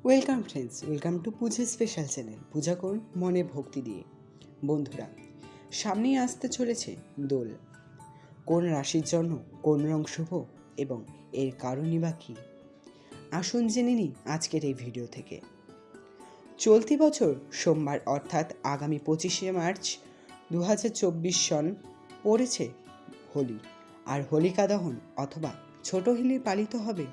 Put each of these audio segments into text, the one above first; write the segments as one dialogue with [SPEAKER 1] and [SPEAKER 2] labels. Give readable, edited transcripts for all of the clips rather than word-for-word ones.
[SPEAKER 1] Welcome friends, welcome to Puja special channel. পূজা করুন মনে ভক্তি দিয়ে। বন্ধুরা, সামনেই আসতে চলেছে দোল। কোন রাশির জন্য কোন রং শুভ এবং এর কারণই বা কী, আসুন জেনে নিই আজকের এই ভিডিও থেকে। চলতি বছর সোমবার অর্থাৎ আগামী 25শে মার্চ 2024 সন পড়েছে হোলি। আর হোলিকা দহন অথবা ছোট হোলি পালিত হবে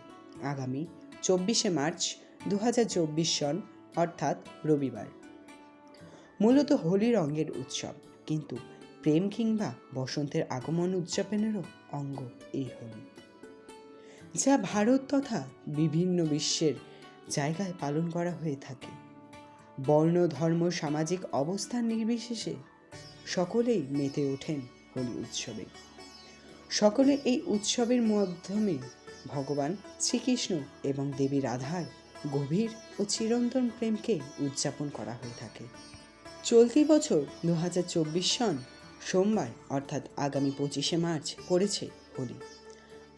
[SPEAKER 1] আগামী 24শে মার্চ 2024 সন অর্থাৎ রবিবার। মূলত হোলি রঙের উৎসব, কিন্তু প্রেম কিংবা বসন্তের আগমন উদযাপনেরও অঙ্গ এই হোলি, যা ভারত তথা বিভিন্ন বিশ্বের জায়গায় পালন করা হয়ে থাকে। বর্ণ, ধর্ম, সামাজিক অবস্থান নির্বিশেষে সকলেই মেতে ওঠেন হোলি উৎসবে। সকলে এই উৎসবের মাধ্যমে ভগবান শ্রীকৃষ্ণ এবং দেবী রাধার গভীর ও চিরন্তন প্রেমকে উদযাপন করা হয়ে থাকে। চলতি বছর 2024 সন সোমবার অর্থাৎ আগামী 25শে মার্চ পড়েছে হোলি।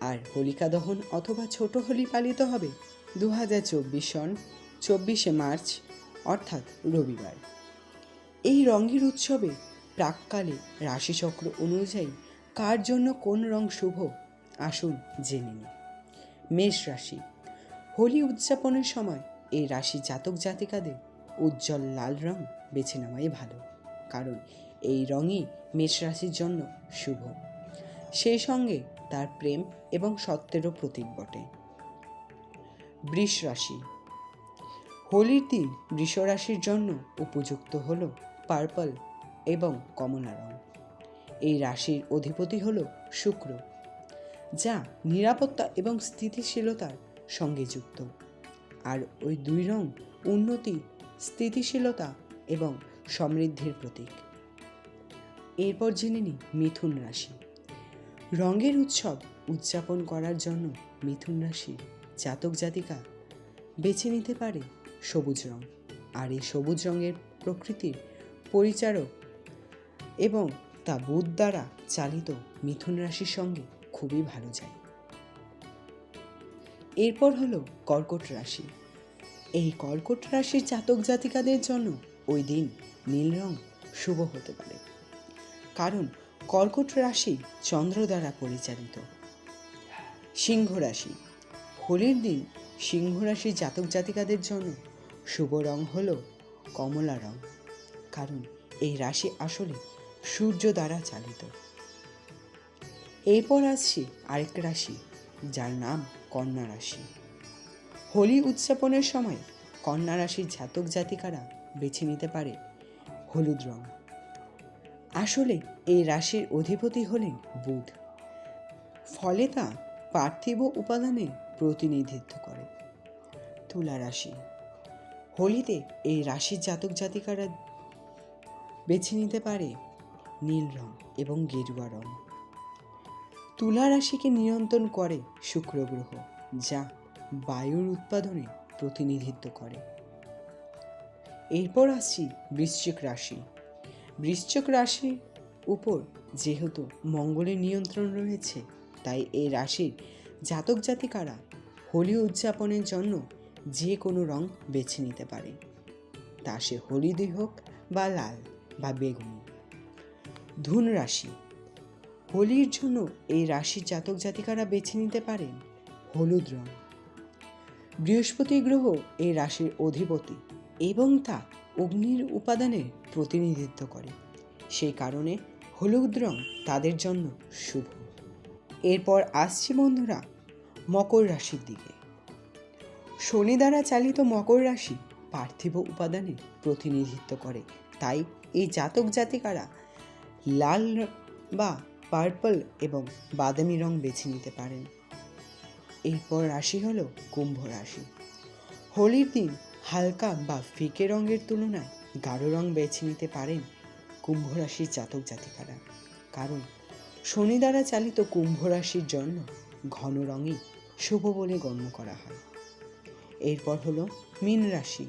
[SPEAKER 1] আর হোলিকা দহন অথবা ছোট হোলি পালিত হবে 2024 সন 24শে মার্চ অর্থাৎ রবিবার। এই রঙের উৎসবে প্রাক্কালে রাশিচক্র অনুযায়ী কার জন্য কোন রং শুভ, আসুন জেনে নিই। মেষ রাশি। হোলি উদযাপনের সময় এই রাশি জাতক জাতিকাদের উজ্জ্বল লাল রং বেছে নেওয়াই ভালো, কারণ এই রঙই মেষ রাশির জন্য শুভ, সেই সঙ্গে তার প্রেম এবং সত্যেরও প্রতীক বটে। বৃষ রাশি। হোলির দিন বৃষ রাশির জন্য উপযুক্ত হল পার্পল এবং কমলা রং। এই রাশির অধিপতি হল শুক্র, যা নিরাপত্তা এবং স্থিতিশীলতার সঙ্গে যুক্ত। আর ওই দুই রং উন্নতি, স্থিতিশীলতা এবং সমৃদ্ধির প্রতীক। এরপর জেনে নিই মিথুন রাশি। রঙের উৎসব উদযাপন করার জন্য মিথুন রাশির জাতক জাতিকা বেছে নিতে পারে সবুজ রং। আর এই সবুজ রঙের প্রকৃতির পরিচারক এবং তা বুধ দ্বারা চালিত মিথুন রাশির সঙ্গে খুবই ভালো যায়। এরপর হলো কর্কট রাশি। এই কর্কট রাশির জাতক জাতিকাদের জন্য ওই দিন নীল রং শুভ হতে পারে, কারণ কর্কট রাশি চন্দ্র দ্বারা পরিচালিত। সিংহ রাশি। হোলির দিন সিংহ রাশির জাতক জাতিকাদের জন্য শুভ রং হল কমলা রং, কারণ এই রাশি আসলে সূর্য দ্বারা চালিত। এরপর আসছি আরেক রাশি, যার নাম কন্যা রাশি। হোলি উদযাপনের সময় কন্যা রাশির জাতক জাতিকারা বেছে নিতে পারে হলুদ রং। আসলে এই রাশির অধিপতি হলেন বুধ, ফলে তা পার্থিব উপাদানের প্রতিনিধিত্ব করে। তুলা রাশি। হোলিতে এই রাশির জাতক জাতিকারা বেছে নিতে পারে নীল রং এবং গেরুয়া রং। তুলা রাশিকে নিয়ন্ত্রণ করে শুক্র গ্রহ, যা বায়ুর উৎপাদনে প্রতিনিধিত্ব করে। এরপর আসছি বৃশ্চিক রাশি। বৃশ্চিক রাশির উপর যেহেতু মঙ্গলের নিয়ন্ত্রণ রয়েছে, তাই এই রাশির জাতক জাতিকারা হোলি উদযাপনের জন্য যে কোনো রং বেছে নিতে পারে, তা সে হলুদই হোক বা লাল বা বেগুনি। ধনু রাশি। হোলির জন্য এই রাশির জাতক জাতিকারা বেছে নিতে পারেন হলুদ রং। বৃহস্পতি গ্রহ এই রাশির অধিপতি এবং তা অগ্নির উপাদানের প্রতিনিধিত্ব করে, সেই কারণে হলুদ রং তাদের জন্য শুভ। এরপর আসছি বন্ধুরা মকর রাশির দিকে। শনি দ্বারা চালিত মকর রাশি পার্থিব উপাদানের প্রতিনিধিত্ব করে, তাই এই জাতক জাতিকারা লাল বা পার্পল এবং বাদামি রং বেছে নিতে পারেন। এরপর রাশি হলো কুম্ভ রাশি। হোলির দিন হালকা বা ফিকে রঙের তুলনায় গাঢ় রং বেছে নিতে পারেন কুম্ভ রাশির জাতক জাতিকারা, কারণ শনি দ্বারা চালিত কুম্ভ রাশির জন্য ঘন রঙই শুভ বলে গণ্য করা হয়। এরপর হলো মীন রাশি।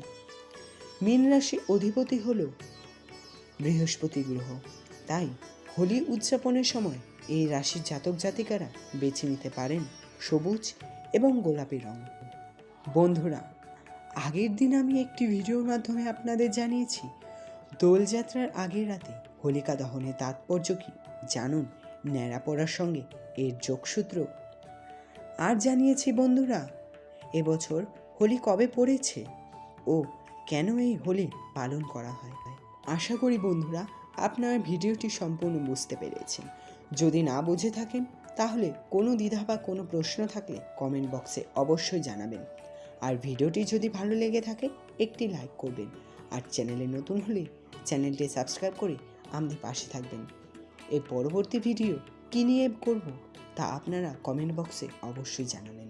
[SPEAKER 1] মীন রাশি অধিপতি হলো বৃহস্পতি গ্রহ, তাই হোলি উদযাপনের সময় এই রাশির জাতক জাতিকারা বেছে নিতে পারেন সবুজ এবং গোলাপি রং। বন্ধুরা, আগের দিন আমি একটি ভিডিওর মাধ্যমে আপনাদের জানিয়েছি দোলযাত্রার আগের রাতে হোলিকা দহনের তাৎপর্য কী জানুন ন্যাড়া পড়ার সঙ্গে এর যোগসূত্র। আর জানিয়েছি বন্ধুরা এবছর হোলি কবে পড়েছে ও কেন এই হোলি পালন করা হয়। আশা করি বন্ধুরা আপনারা ভিডিওটি সম্পূর্ণ বুঝতে পেরেছেন। যদি না বুঝে থাকেন তাহলে কোনো দ্বিধা বা কোনো প্রশ্ন থাকলে কমেন্ট বক্সে অবশ্যই জানাবেন। আর ভিডিওটি যদি ভালো লেগে থাকে একটি লাইক করবেন, আর চ্যানেলে নতুন হলে চ্যানেলটি সাবস্ক্রাইব করে আমাদের পাশে থাকবেন। এর পরবর্তী ভিডিও কী নিয়ে করব তা আপনারা কমেন্ট বক্সে অবশ্যই জানাবেন।